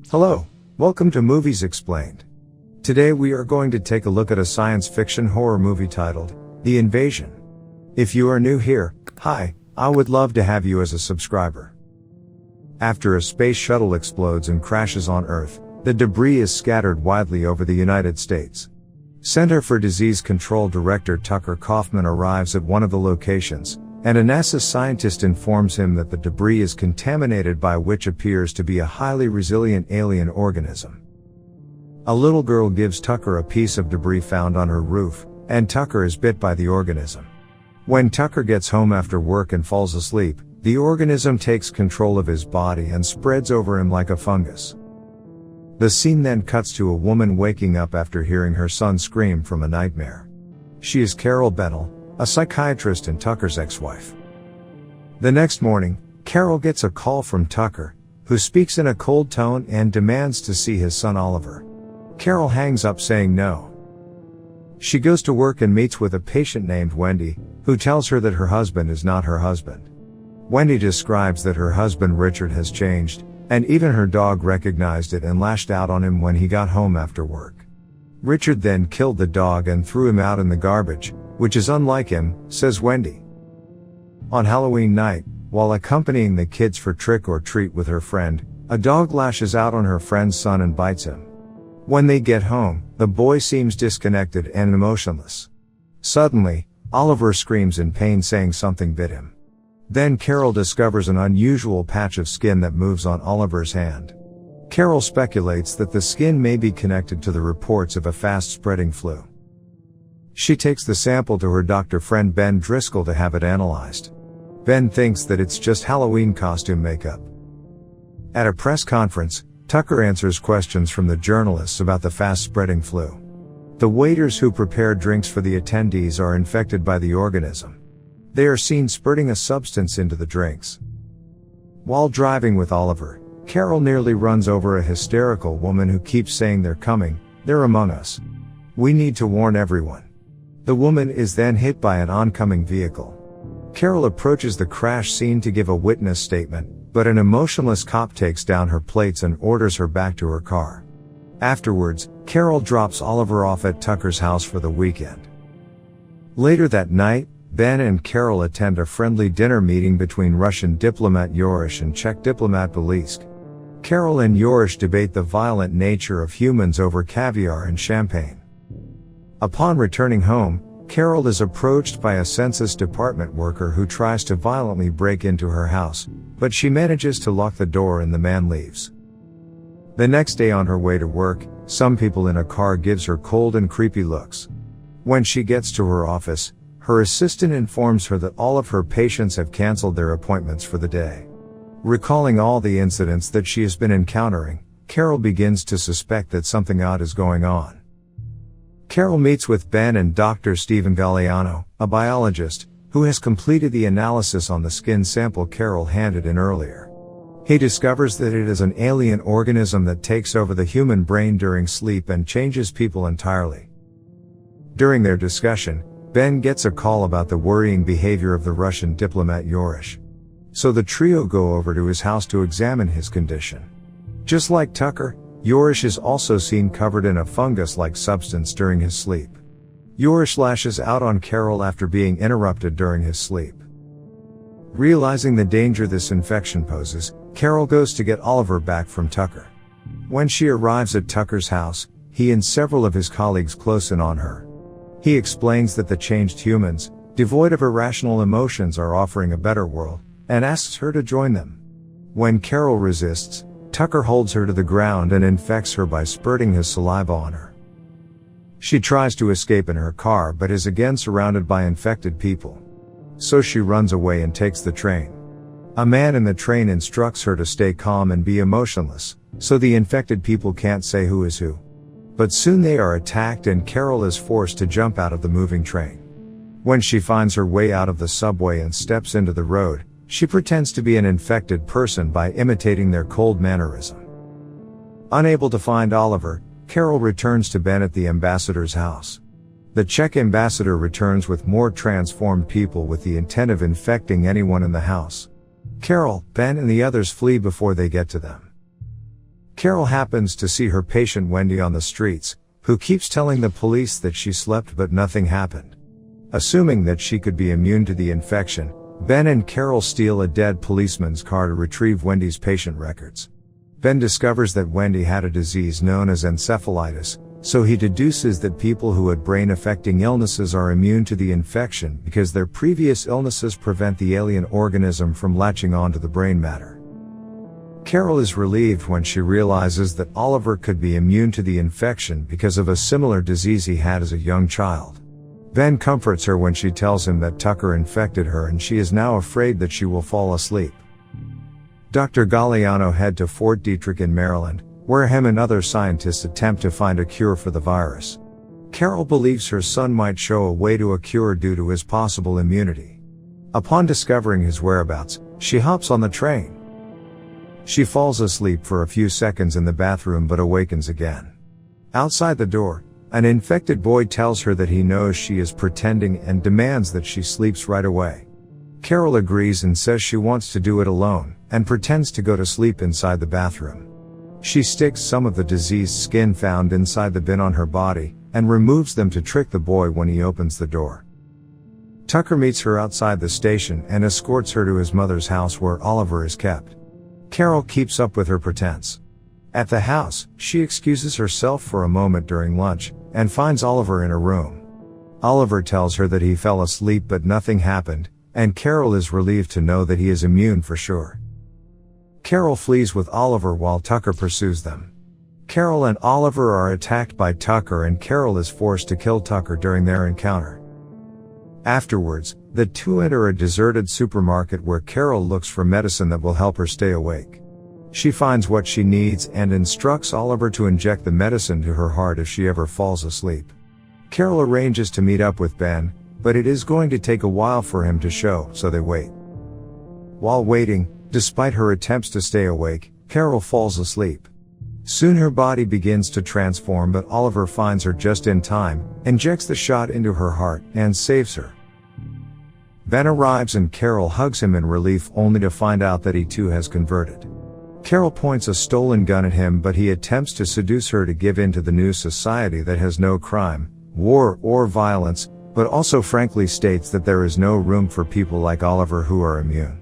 Hello, welcome to Movies Explained. Today we are going to take a look at a science fiction horror movie titled, The Invasion. If you are new here, hi, I would love to have you as a subscriber. After a space shuttle explodes and crashes on Earth, the debris is scattered widely over the United States. Center for Disease Control Director Tucker Kaufman arrives at one of the locations, and a NASA scientist informs him that the debris is contaminated by which appears to be a highly resilient alien organism. A little girl gives Tucker a piece of debris found on her roof, and Tucker is bit by the organism. When Tucker gets home after work and falls asleep, the organism takes control of his body and spreads over him like a fungus. The scene then cuts to a woman waking up after hearing her son scream from a nightmare. She is Carol Bennell, a psychiatrist and Tucker's ex-wife. The next morning, Carol gets a call from Tucker, who speaks in a cold tone and demands to see his son Oliver. Carol hangs up saying no. She goes to work and meets with a patient named Wendy, who tells her that her husband is not her husband. Wendy describes that her husband Richard has changed, and even her dog recognized it and lashed out on him when he got home after work. Richard then killed the dog and threw him out in the garbage, which is unlike him, says Wendy. On Halloween night, while accompanying the kids for trick or treat with her friend, a dog lashes out on her friend's son and bites him. When they get home, the boy seems disconnected and emotionless. Suddenly, Oliver screams in pain saying something bit him. Then Carol discovers an unusual patch of skin that moves on Oliver's hand. Carol speculates that the skin may be connected to the reports of a fast-spreading flu. She takes the sample to her doctor friend Ben Driscoll to have it analyzed. Ben thinks that it's just Halloween costume makeup. At a press conference, Tucker answers questions from the journalists about the fast-spreading flu. The waiters who prepare drinks for the attendees are infected by the organism. They are seen spurting a substance into the drinks. While driving with Oliver, Carol nearly runs over a hysterical woman who keeps saying they're among us. We need to warn everyone. The woman is then hit by an oncoming vehicle. Carol approaches the crash scene to give a witness statement, but an emotionless cop takes down her plates and orders her back to her car. Afterwards, Carol drops Oliver off at Tucker's house for the weekend. Later that night, Ben and Carol attend a friendly dinner meeting between Russian diplomat Yorish and Czech diplomat Belisk. Carol and Yorish debate the violent nature of humans over caviar and champagne. Upon returning home, Carol is approached by a Census Department worker who tries to violently break into her house, but she manages to lock the door and the man leaves. The next day on her way to work, some people in a car gives her cold and creepy looks. When she gets to her office, her assistant informs her that all of her patients have canceled their appointments for the day. Recalling all the incidents that she has been encountering, Carol begins to suspect that something odd is going on. Carol meets with Ben and Dr. Stephen Galliano, a biologist, who has completed the analysis on the skin sample Carol handed in earlier. He discovers that it is an alien organism that takes over the human brain during sleep and changes people entirely. During their discussion, Ben gets a call about the worrying behavior of the Russian diplomat Yorish. So the trio go over to his house to examine his condition. Just like Tucker, Yorish is also seen covered in a fungus-like substance during his sleep. Yorish lashes out on Carol after being interrupted during his sleep. Realizing the danger this infection poses, Carol goes to get Oliver back from Tucker. When she arrives at Tucker's house, he and several of his colleagues close in on her. He explains that the changed humans, devoid of irrational emotions, are offering a better world, and asks her to join them. When Carol resists, Tucker holds her to the ground and infects her by spurting his saliva on her. She tries to escape in her car but is again surrounded by infected people. So she runs away and takes the train. A man in the train instructs her to stay calm and be emotionless, so the infected people can't say who is who. But soon they are attacked and Carol is forced to jump out of the moving train. When she finds her way out of the subway and steps into the road, she pretends to be an infected person by imitating their cold mannerism. Unable to find Oliver, Carol returns to Ben at the ambassador's house. The Czech ambassador returns with more transformed people with the intent of infecting anyone in the house. Carol, Ben and the others flee before they get to them. Carol happens to see her patient Wendy on the streets, who keeps telling the police that she slept but nothing happened. Assuming that she could be immune to the infection, Ben and Carol steal a dead policeman's car to retrieve Wendy's patient records. Ben discovers that Wendy had a disease known as encephalitis, so he deduces that people who had brain-affecting illnesses are immune to the infection because their previous illnesses prevent the alien organism from latching onto the brain matter. Carol is relieved when she realizes that Oliver could be immune to the infection because of a similar disease he had as a young child. Ben comforts her when she tells him that Tucker infected her and she is now afraid that she will fall asleep. Dr. Galliano head to Fort Detrick in Maryland, where him and other scientists attempt to find a cure for the virus. Carol believes her son might show a way to a cure due to his possible immunity. Upon discovering his whereabouts, she hops on the train. She falls asleep for a few seconds in the bathroom but awakens again. Outside the door, an infected boy tells her that he knows she is pretending and demands that she sleeps right away. Carol agrees and says she wants to do it alone, and pretends to go to sleep inside the bathroom. She sticks some of the diseased skin found inside the bin on her body, and removes them to trick the boy when he opens the door. Tucker meets her outside the station and escorts her to his mother's house where Oliver is kept. Carol keeps up with her pretense. At the house, she excuses herself for a moment during lunch, and finds Oliver in her room. Oliver tells her that he fell asleep but nothing happened, and Carol is relieved to know that he is immune for sure. Carol flees with Oliver while Tucker pursues them. Carol and Oliver are attacked by Tucker and Carol is forced to kill Tucker during their encounter. Afterwards, the two enter a deserted supermarket where Carol looks for medicine that will help her stay awake. She finds what she needs and instructs Oliver to inject the medicine to her heart if she ever falls asleep. Carol arranges to meet up with Ben, but it is going to take a while for him to show, so they wait. While waiting, despite her attempts to stay awake, Carol falls asleep. Soon her body begins to transform but Oliver finds her just in time, injects the shot into her heart, and saves her. Ben arrives and Carol hugs him in relief only to find out that he too has converted. Carol points a stolen gun at him but he attempts to seduce her to give in to the new society that has no crime, war, or violence, but also frankly states that there is no room for people like Oliver who are immune.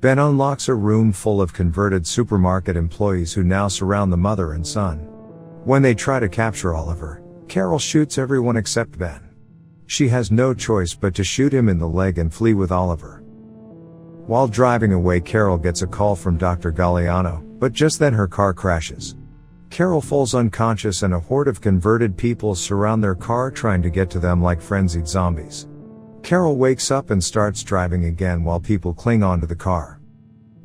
Ben unlocks a room full of converted supermarket employees who now surround the mother and son. When they try to capture Oliver, Carol shoots everyone except Ben. She has no choice but to shoot him in the leg and flee with Oliver. While driving away, Carol gets a call from Dr. Galliano, but just then her car crashes. Carol falls unconscious and a horde of converted people surround their car trying to get to them like frenzied zombies. Carol wakes up and starts driving again while people cling onto the car.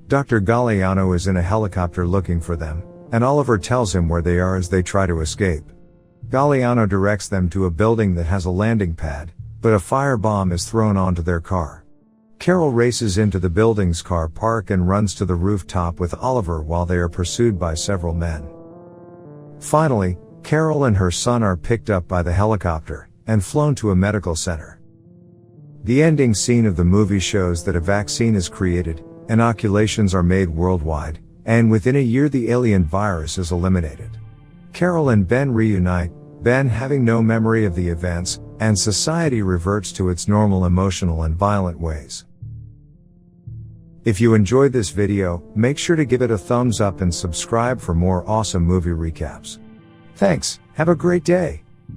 Dr. Galliano is in a helicopter looking for them, and Oliver tells him where they are as they try to escape. Galliano directs them to a building that has a landing pad, but a firebomb is thrown onto their car. Carol races into the building's car park and runs to the rooftop with Oliver while they are pursued by several men. Finally, Carol and her son are picked up by the helicopter and flown to a medical center. The ending scene of the movie shows that a vaccine is created, inoculations are made worldwide, and within a year the alien virus is eliminated. Carol and Ben reunite, Ben having no memory of the events, and society reverts to its normal emotional and violent ways. If you enjoyed this video, make sure to give it a thumbs up and subscribe for more awesome movie recaps. Thanks, have a great day.